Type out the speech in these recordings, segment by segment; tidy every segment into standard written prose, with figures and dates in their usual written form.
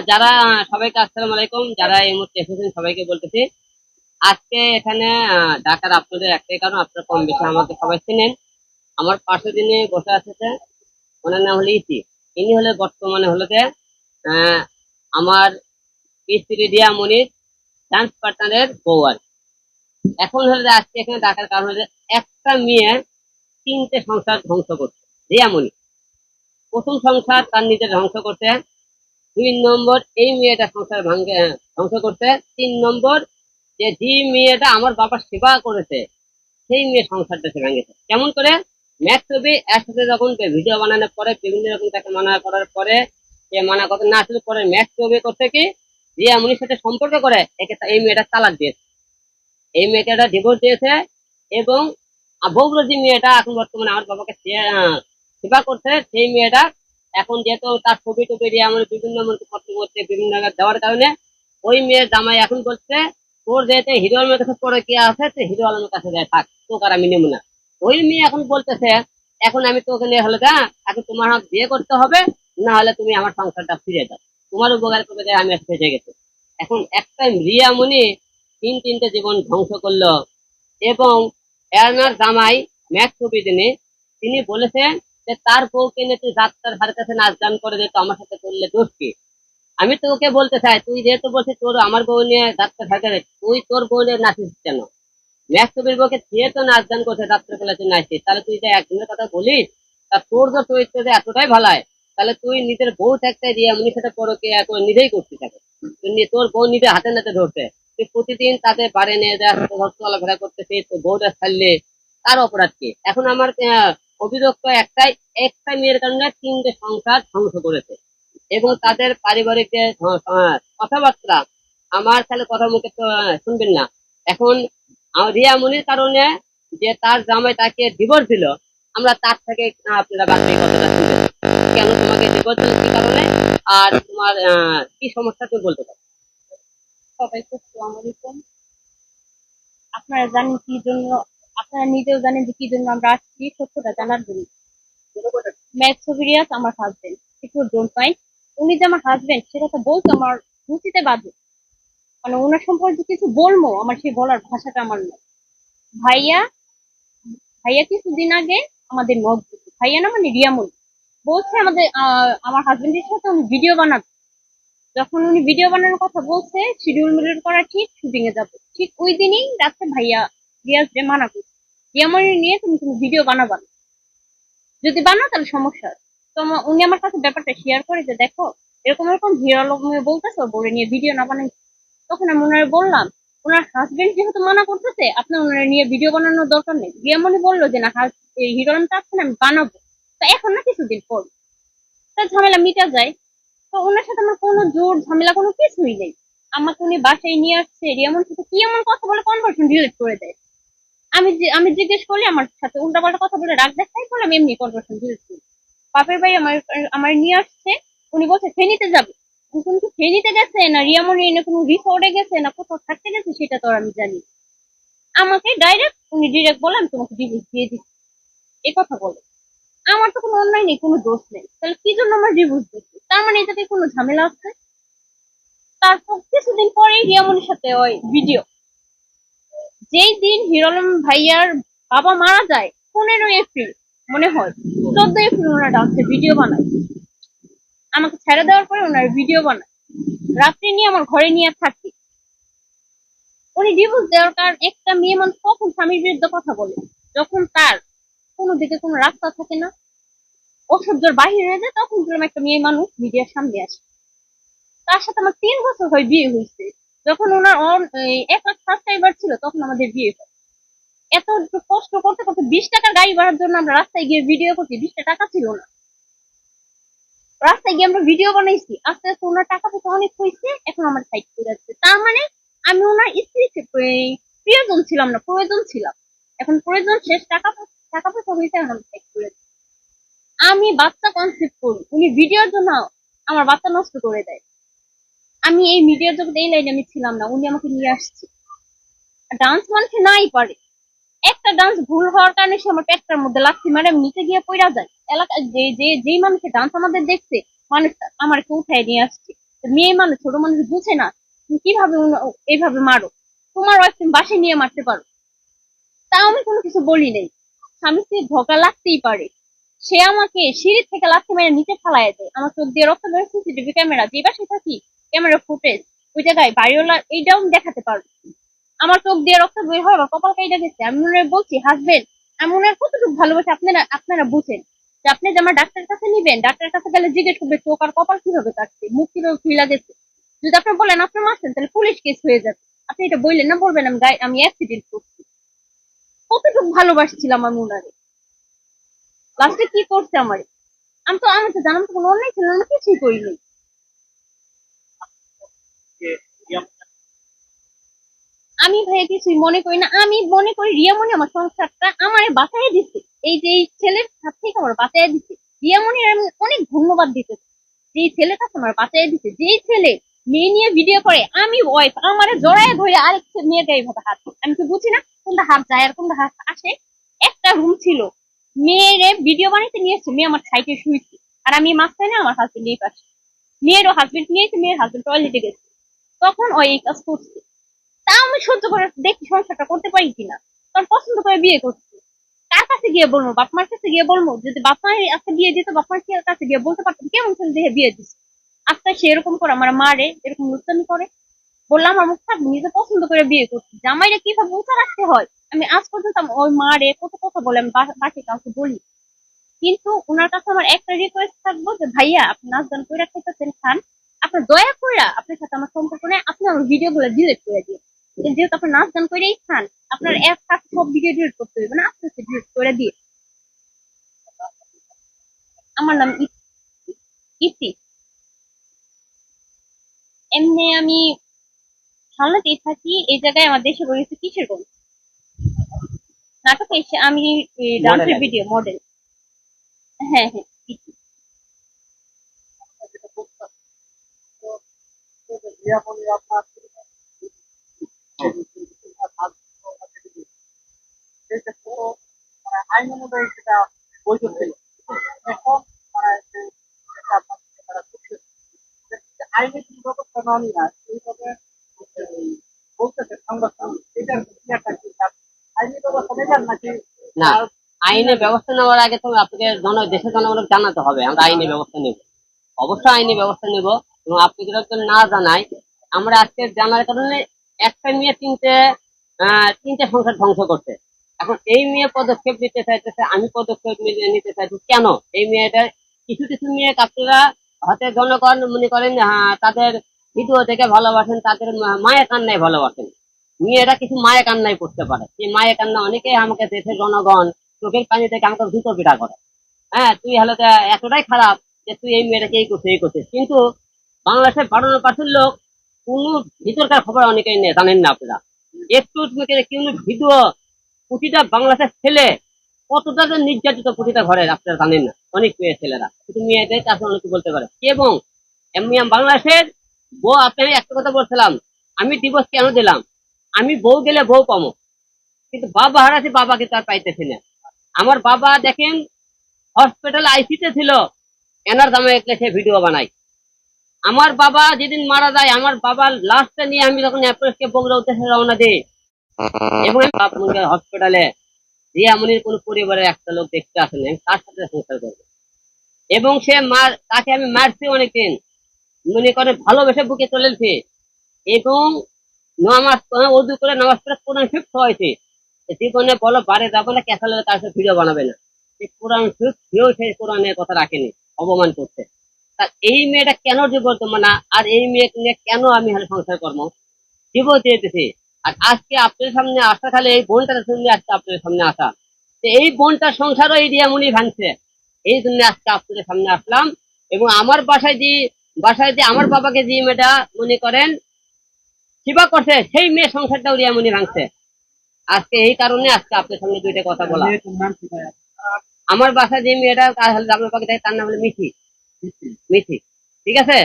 যারা সবাইকে আসসালামু আলাইকুম, যারা এই মুহূর্তে এসেছেন সবাইকে বলতেছি আজকে এখানে ডাকার আপনাদের একটাই কারণ, আপনারা কম বেশি আমাকে সবাই চেনেন। আমার পাশে যিনি বসে আছে ওনার নাম হলো ইতি। ইনি হলে বর্তমানে হলো যে আহ, আমার স্ত্রী রিয়া মনির ডান্স পার্টনারের বউ আর কি। এখন হলো যে আজকে এখানে ডাকার কারণ হলো যে একটা মেয়ে তিনটে সংসার ধ্বংস করছে। রিয়া মনি প্রথম সংসার তার নিজের ধ্বংস করছে, 2 নম্বর এই মেয়েটা সংসার ভাঙ্গে ধ্বংস করছে, 3 নম্বর যে মেয়েটা আমার বাবার সেবা করেছে সেই মেয়ে সংসারটা সে ভেঙেছে। কেমন করে? ম্যাথ ছবি একসাথে যখন ভিডিও বানানোর পরে বিভিন্ন রকম তাকে মানা করার পরে সে মানা করতে না আসলে পরে ম্যাথ ছবি করতে কি রিয়া মুনির সাথে সম্পর্ক করে একে এই মেয়েটা তালাক দিয়েছে, এই মেয়েটা ডিভোর্স দিয়েছে। এবং বগুড়া যে মেয়েটা এখন বর্তমানে আমার বাবাকে সেবা করছে সেই মেয়েটা এখন যেহেতু তার ছবি টবি দিয়ে আমার বিভিন্ন মন্ত্রী পত্র করতে বিভিন্ন জায়গায় দেওয়ার কারণে ওই মেয়ের জামাই এখন বলছে তোর যেহেতু হিরো আলমের কাছে পরে কি আছে তুই হিরো আলমের কাছে যায় থাক, তোকে আর আমি নেব না। ওই মেয়ে এখন বলতেছে এখন আমি তোকে নিয়ে হলে এখন তোমার হাত বিয়ে করতে হবে, না হলে তুমি আমার সংসারটা ফিরে দাও, তোমার উপকার করবে যে আমি ফেসে গেছি। এখন একটা রিয়া মনি তিনটে জীবন ধ্বংস করলো। এবং এরনার জামাই ম্যাক ছবি তিনি বলেছেন যে তার বউকে নিয়ে তুই ডাক্তার হার কাছে নাচ গান করে যেত আমার সাথে করলে দোষ কি? আমি তো ওকে বলতে চাই তুই যেহেতু বলছিস তোর আমার বউ নিয়ে ডাক্তার হার কাছে, তুই তোর বউ নিয়ে নাচিস কেন? ম্যাক ছবির বউকে সে তো নাচ গান করছে ডাক্তার বলে তুই নাচছিস, তাহলে তুই যে একজনের কথা বলিস তা তোর যে চরিত্র যে এতটাই ভালায় তাহলে তুই নিজের বউ থাকতে দিয়ে এমনি সাথে পরকে এত নিজেই করছিস থাকে। তোর বউ নিজে হাতে নাতে ধরছে, তুই প্রতিদিন তাদের বাড়ি নিয়ে যা চলাফেরা করতেছিস, তোর বউটা ছাড়লে তার অপরাধ কি? এখন আমার অভিযোগ তো একটাই, একটা মেয়ের কারণে তিনটে সংসার ধ্বংস করেছে। এবং তাদের পারিবারিক যে কথাবার্তা আমার তাহলে কথা মুখে তো শুনবেন না। এখন রিয়া মুনির কারণে যে তার জামাই তাকে ডিভোর্স দিল, আমরা তার থেকে আপনারা বাকি কথাটা শুনবেন। কেন তোমাকে ডিভোর্স দিল, কি কারণে, আর তোমার কি সমস্যা তুমি বলতে পারো? সবাইকে আসসালামু আলাইকুম। আপনারা জানেন কি জন্য, আপনারা নিজেও জানেন যে কি জন্য আমরা আসছি, সত্যটা জানার জন্য। ম্যাক্সোভিরিয়াস আমার হাজবেন্ড, একটু ডোন্ট মাইন্ড। উনি যে আমার হাজবেন্ড সেটা তো বলতে আমার রুচিতে বাধে। মানে ওনার সম্পর্কে কিছু বলবো, আমার সেই বলার ভাষাটা আমার নয়। ভাইয়া ভাইয়া কিছুদিন আগে আমাদের নখ দিচ্ছে, ভাইয়া না মানে রিয়ামন বলছে আমার হাজবেন্ডের সাথে উনি ভিডিও বানাবে। যখন উনি ভিডিও বানানোর কথা বলছে, শিডিউল মিডিউল করা ঠিক, শুটিং এ যাবে ঠিক ওই দিনই রাতে ভাইয়া রিয়াজ রে মানা করছে, রিয়ামনি নিয়ে তুমি তুমি ভিডিও বানাবা না, যদি বানাও তাহলে সমস্যা আছে। তো উনি আমার কাছে ব্যাপারটা শেয়ার করে যে দেখো এরকম এরকম হিরো আলম বলতেছো বলে নিয়ে ভিডিও না বানাই। তখন আমি ওনারে বললাম ওনার হাজবেন্ড যেহেতু মানা করতেছে আপনি ওনারে নিয়ে ভিডিও বানানোর দরকার নেই। রিয়ামনি বললো যে না হিরো আলম চাচ্ছেন আমি বানাবো, তো এখন না কিছুদিন পর তার ঝামেলা মিটা যায়। তো ওনার সাথে আমার কোনো জোর ঝামেলা কোনো কিছুই নেই। আমাকে উনি বাসায় নিয়ে আসছে, রিয়ামন সাথে কি এমন কথা বলে কনভার্সন ডিলিট করে দেয়। আমি জিজ্ঞেস করলে আমার সাথে উল্টাপাল্টা কথা বলে রাগ দেখাই, বলে আমি এমনি কনভার্সন ডিলিট করি। বাপের ভাই আমার আমার নিয়ে আসছে, উনি বলছে ফেনীতে যাবে। কোন কি ফেনীতে গেছে না রিয়ামনি এনে কোনো রিসোর্টে গেছে না কোথাও থাকতে গেছে সেটা তো আর আমি জানি না। আমাকে ডিরেক্ট বলে আমি তোমাকে ডিভোর্স দিয়ে দিচ্ছি, এই কথা বলে। আমার তো কোনো অন্যায় নেই, কোনো দোষ নেই, তাহলে কি জন্য আমার ডিভোর্স দিচ্ছে? তার মানে এটাতে কোনো ঝামেলা আছে। তারপর কিছুদিন পরে রিয়ামনির সাথে ওই ভিডিও, যেই দিন হিরো আলম ভাইয়ার বাবা মারা যায় 15 এপ্রিল মনে হয়, 14 এপ্রিল ওনার ডান্সে ভিডিও বানায়। আমাকে ছেড়ে দেওয়ার পরে ওনার ভিডিও বানায়, রাত্রি নিয়ে আমার ঘরে নিয়ে থাকি। উনি ডিভোর্স দেওয়ার কারণ একটা মেয়ে মানুষ কখন স্বামীর বিরুদ্ধে কথা বলে যখন তার কোনো দিকে কোনো রাস্তা থাকে না, অসহ্যর বাহির হয়ে যায়, তখন একটা মেয়ে মানুষ মিডিয়ার সামনে আসে। তার সাথে আমার 3 বছর হয় বিয়ে হয়েছে। যখন ওনার 1 লাখ সাবস্ক্রাইবার ছিল তখন আমাদের বিয়ে হয়। এত কষ্ট করতে করতে 20 টাকার গাড়ি ভাড়ার জন্য আমরা রাস্তায় গিয়ে ভিডিও করছি, 20টা টাকা ছিল না। রাস্তায় গিয়ে আমরা ভিডিও বানাইছি, আস্তে আস্তে ওনার টাকা পয়সা অনেক হয়েছে, এখন আমার সাইড করে যাচ্ছে। তার মানে আমি ওনার স্ত্রীকে প্রিয়জন ছিলাম না, প্রয়োজন ছিলাম। এখন প্রয়োজন শেষ, টাকা পয়সা হয়েছে, এখন আমি সাইড করে যাচ্ছি। আমি বাচ্চা কনসেপ্ট করি, উনি ভিডিওর জন্য আমার বাচ্চা নষ্ট করে দেয়। আমি এই মিডিয়ার জগতে এই লাইনে আমি ছিলাম না, উনি আমাকে নিয়ে আসছে। ডান্স মানুষে নাই পারে, একটা ডান্স ভুল হওয়ার কারণে সে আমার পেটটার মধ্যে লাথি মারে, আমি নিচে গিয়ে পড়া যায়। এলাকায় যেই মানুষের ডান্স আমাদের দেখছে, মানুষ আমারকে উঠায় নিয়ে আসছে, মেয়ে মানুষ, ছোট মানুষ বুঝে না, তুমি কিভাবে এইভাবে মারো, তোমার ওয়াইফ তুমি বাসায় নিয়ে মারতে পারো। তাও আমি কোনো কিছু বলি নাই। স্বামী স্ত্রী ঝগড়া লাগতেই পারে। সে আমাকে সিঁড়ি থেকে লাথি মেরে নিচে ফালায় দেয়, আমার চোখ দিয়ে রক্ত বের, সিসিটিভি ক্যামেরা যে বাসায় থাকি, ক্যামেরা ফুটেজ ওই জায়গায় বাড়িওয়ালা এইটাও আমি দেখাতে পারবো। আমার চোখ দিয়ে রক্ত বের হয় বা কপাল কাইটা গেছে, আমি মনে হয় বলছি হাসবেন্ড, আমি মনে হয় কতটুকু ভালোবাসি আপনারা আপনারা বুঝেন। যে আপনি যে আমার ডাক্তারের কাছে নিবেন, ডাক্তারের কাছে গেলে জিজ্ঞেস করবে চোখ আর কপাল কিভাবে কাটছে, মুখ কিভাবে খুলে গেছে। যদি আপনি বলেন আপনি মারছেন, তাহলে পুলিশ কেস হয়ে যাবে। আপনি এটা বললেন না, বলবেন আমি অ্যাক্সিডেন্ট করছি। কতটুকু ভালোবাসছিলাম আমি উনারে। লাস্টে কি করছে আমার, আমি তো জানাম তো কোনো অন্যায় ছিল না, কিছুই করিনি। আমি ভাইয়া কিছুই মনে করি না, আমি মনে করি রিয়ামণি আমার সংসারটা আমারে বাঁচাই দিচ্ছে। এই যে এই ছেলের হাত থেকে আমার বাঁচাই দিচ্ছে, রিয়ামণির আমি অনেক ধন্যবাদ দিতে চাই। যে এই ছেলেটা আমার বাঁচাই দিচ্ছে, যেই ছেলে মেয়ে নিয়ে ভিডিও করে, আমি ওয়াইফ আমারে জড়ায় ধরে আরেক মেয়েটা এইভাবে হাত, আমি তো বুঝি না কোনটা হাত যায় আর কোনটা হাত আসে। একটা রুম ছিল, মেয়েরে ভিডিও বানাইতে নিয়ে এসছে, মেয়ে আমার সাইডে শুয়েছে, আর আমি মাঝখানে, আমার হাজবেন্ড এই পাশে। মেয়েরও হাজবেন্ড নিয়েছে, মেয়ের হাজবেন্ড টয়লেটে গেছে, তখন ওই এই কাজ করছে। তা আমি সহ্য করে দেখি সংসারটা করতে পারি কিনা, কারণ পছন্দ করে বিয়ে করছি। কার কাছে গিয়ে বলবো, বাপ মার কাছে গিয়ে বলবো? যদি বাপ মায়ের আজকে বিয়ে দিত, বাপ মার কাছে গিয়ে বলতে পারতাম কেমন ছেলে দেখে বিয়ে দিচ্ছে। আজকে সে এরকম করে আমার মারে এরকম লুচ্চামি করে, বললাম আমার মুখ থাকবে, নিজে পছন্দ করে বিয়ে করছি, জামাইরে কিভাবে উঁচা রাখতে হয় আমি আজ পর্যন্ত ওই মারে কত কথা বলে আমি বাকি কাউকে বলি। কিন্তু ওনার কাছে আমার একটা রিকোয়েস্ট থাকবো যে ভাইয়া, আপনি নাচ গান করে খাইতেছেন, খান, আপনার দয়া করে আপনার সাথে আমার সম্পর্ক নেই, আপনি আমার ভিডিও গুলো ডিলিট করে দিন। যেহেতু আপনার নাচ গান করেই খান, আপনার এক কাজ সব ভিডিও ডিলিট করতে হবে না, আপনি ডিলিট করে দিয়ে। আমার নাম ইতি। এমনি আমি সামনেতেই থাকি, এই জায়গায় আমার দেশে রয়েছে কিশোরগঞ্জ। নাটকে এসে আমি ডান্সের ভিডিও মডেল। হ্যাঁ হ্যাঁ, ইতি। আইন অনুযায়ী সেটা বৈধ ছিল। এখন যে এটা আপনার তারা করছে, আইনে কি ব্যবস্থা না নিয়ে এইভাবে বলতেছে সংগঠন, এটার ক্রিয়াটা কি আইনি ব্যবস্থা নেবেন নাকি? না, আইনি ব্যবস্থা নেওয়ার আগে তো আপনাকে দেশের জনগণকে জানাতে হবে আমরা আইনি ব্যবস্থা নেব। অবশ্যই আইনি ব্যবস্থা নেব। এবং আপনি যদি না জানাই, আমরা আজকে জানার কারণে একটা মেয়ে তিনটে সংসার ধ্বংস করছে। এখন এই মেয়ে পদক্ষেপ নিতে চাইতেছে, আমি পদক্ষেপ নিতে চাইছি কেন? এই মেয়েটা কিছু কিছু মেয়ে আপনারা হয়তো জনগণ মনে করেন তাদের ভিডিও দেখে ভালোবাসেন, তাদের মায়ের কান্নায় ভালোবাসেন। মেয়েরা কিছু মায়ের কান্নায় পড়তে পারে, সেই মায়ের কান্না অনেকেই আমাকে দেশের জনগণ চোখের পানি থেকে আমাকে জুতো পিটা করে। হ্যাঁ, তুই হলো এতটাই খারাপ যে তুই এই মেয়েটাকে এই করছিস এই করছিস। কিন্তু বাংলাদেশের 52% লোক কোনো ভিতরকার খবর অনেকেই নেই, জানেন না আপনারা। একটু কিন্তু ভিডিও প্রতিটা বাংলাদেশের ছেলে কতটা যে নির্যাতিত প্রতিটা ঘরে, আপনারা জানেন না। অনেক মেয়ে ছেলেরা কিন্তু মেয়েদের কাছে অনেকে বলতে পারে। এবং এমনি বাংলাদেশের বউ, আপনি একটা কথা বলছিলাম, আমি ডিভোর্স কেন দিলাম? আমি বউ গেলে বউ পাবো, কিন্তু বাবা হারাছে, বাবাকে তার পাইতেছি না। আমার বাবা দেখেন হসপিটাল আইসিতে ছিল, এনার দামে সে ভিডিও বানাই। আমার বাবা যেদিন মারা যায়, আমার বাবার লাশটা নিয়ে আমি যখন অ্যাপ্রেসকে বগুড়া উদ্দেশ্যে রওনা দিই, এবং হসপিটালে রিয়ামনির কোন পরিবারের একটা লোক দেখতে আসেন, আমি তার সাথে সংসার করবো। এবং তাকে আমি মারছি অনেকদিন, মনে করে ভালোবেসে বুকে চলেছি। এবং নামাজ উদু করে নামাজ পড়ে কোরআন শিফট হয়েছে। জীবনে বলো বারে যাবো না, ক্যাসালে তার সাথে ভিডিও বানাবে না। সেই কোরআন শিফট হয়েও সেই কোরআনের কথা রাখেনি, অপমান করছে। তা এই মেয়েটা কেন জীবন তোমার না, আর এই মেয়েকে নিয়ে কেন আমি সংসার কর্ম জীবন চেয়েছি। আর আজকে আপনার সামনে আসা, খালি এই বোনটার সামনে আজকে আপনাদের সামনে আসা, এই বোনটার সংসারও এই রিয়ামনি ভাঙছে। এই জন্য আজকে আপনাদের সামনে আসলাম। এবং আমার বাসায় যে আমার বাবাকে যে মেয়েটা মনে করেন সেবা করছে, সেই মেয়ে সংসারটাও রিয়ামনি ভাঙছে। আজকে এই কারণে আজকে আপনার সামনে দুইটা কথা বলা। আমার বাসায় যে মেয়েটা আপনার পাখি থাকে, তার নাম হলো মিঠি। মিঠি, ঠিক আছে।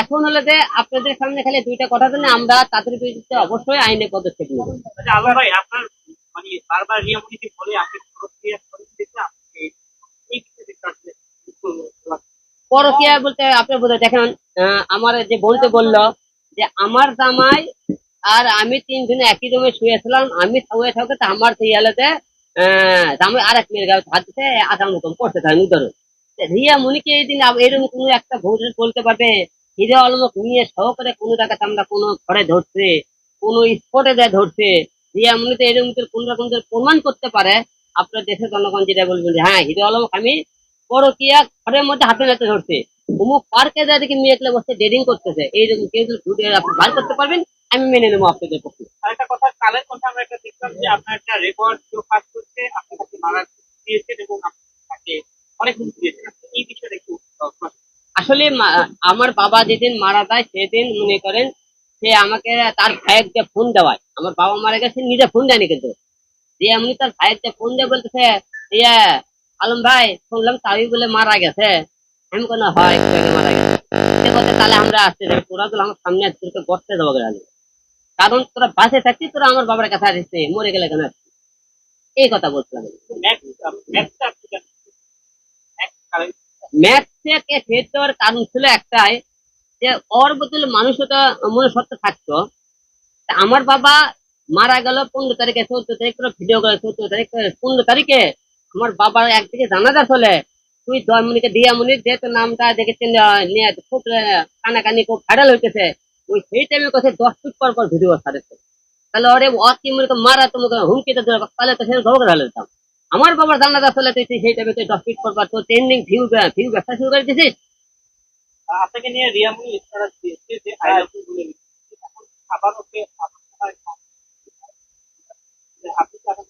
এখন হলো যে আপনাদের সামনে খালি দুইটা কথা জন্য আমরা তাদের বিরুদ্ধে অবশ্যই আইনে পদক্ষেপ নেব। আবার ভাই আপনার মানে বারবার রিয়ামনিকে বলে আপনি প্রক্রিয়া করে দিতে আপনি এই ক্ষেত্রে পরকিয়া বলতে আপনি বোঝা দেখেন, আমার যে বলতে বললো যে আমার জামাই আর আমি তিনজনে একই রুমে শুয়েছিলাম, আমি শুয়ে থাকতে তো আমার সেই এলাতে জামাই আর এক মেয়ের গায়ে হাত দিতে আটার মতন করতে থাকে ধরো। রিয়া মনিকে এই দিন এরকম কোনো একটা ভোট বলতে পারবে হিরে অলমক নিয়ে সহকারে কোনো জায়গাতে আমরা কোনো ঘরে ধরছে, কোনো স্পটে দেয় ধরছে, রিয়া মনি তো এরকম কোন রকম করে প্রমাণ করতে পারে, আপনার দেশের জনগণ যেটা বলবেন যে হ্যাঁ হিরে অলমক আমি পরকিয়া ঘরের মধ্যে হাতে নাতে ধরছে, অমুক পার্কে যায় দেখি মেয়েগুলো বসে ডেটিং করতেছে, এইরকম কেউ যদি ভিডিও আপনি বার করতে পারবেন আমি মেনে নেবো আপনাদের পক্ষে। আরেকটা কথা, কালের কথা আমরা একটা দেখলাম যে আপনার একটা রেকর্ড কেউ কাজ করছে, আপনি তাকে মারা দিয়েছেন এবং আপনি তাকে অনেক হুমকি দিয়েছেন। আপনি এই বিষয়টা একটু আসলে আমার বাবা যেদিন মারা যায় সেদিন মনে করেন সে আমাকে তার ভাইয়েরকে ফোন দেওয়ায়, আমার বাবা মারা গেছে নিজে ফোন দেয়নি কিন্তু, যে এমনি তার ভাইয়েরকে ফোন দিয়ে বলতেছে ইয়া আলম ভাই শুনলাম তাই বলে মারা গেছে, আমি কোনো হয় একটু আগে মারা গেছে, সে বলতে তাহলে আমরা আসতে যাবো, তোরা তো আমার সামনে আসতে তোকে বসতে দেবো গেলে, কারণ তোরা বাসে থাকছিস, তোরা আমার বাবার কাছে আসছিস, মরে গেলে কেন আসছিস? এই কথা বলছিলাম। ম্যাথটা আপনি ম্যাথকে ফের দেওয়ার কারণ ছিল একটাই, যে ওর বদলে মানুষটা মনুষ্যত্ব থাকতো। তা আমার বাবা মারা গেল 15 তারিখে, 14 তারিখ করে ভিডিও করে 14 তারিখ, 15 তারিখে আমার বাবার একদিকে জানাজা চলে, তুই জয়মনিকে দিয়ামনির যে তোর নামটা দেখেছেন নিয়ে খুব কানাকানি খুব ভাইরাল হইতেছে, ওই সেই টাইমে কথা 10 ফিট পর পর ভিডিও ছাড়েছে, তাহলে ওরে অতি মনে মারা তোমাকে হুমকিতে দেওয়া, তাহলে তো সে ধরে ঢালে দিতাম। আমার বাবার জানাজা চলে তুই সেই টাইমে তুই 10 ফিট পর পর তোর ট্রেন্ডিং ভিউ ভিউ ব্যবসা শুরু করে দিছিস। আপনাকে নিয়ে রিয়ামনি স্ট্যাটাস দিয়েছে যে আই লাভ ইউ বলে লিখেছে। এখন আবার ওকে আপনার আপনি কি এখন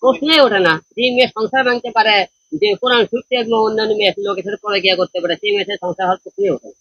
প্রশ্নই ওঠে না, যে মেয়ে সংসার ভাঙতে পারে, যে কোরআন শিখতে এবং অন্যান্য মেয়ে লোকের সাথে পড়ে গিয়া করতে পারে, সেই মেয়ের সাথে সংসার হওয়ার প্রশ্নই ওঠে না।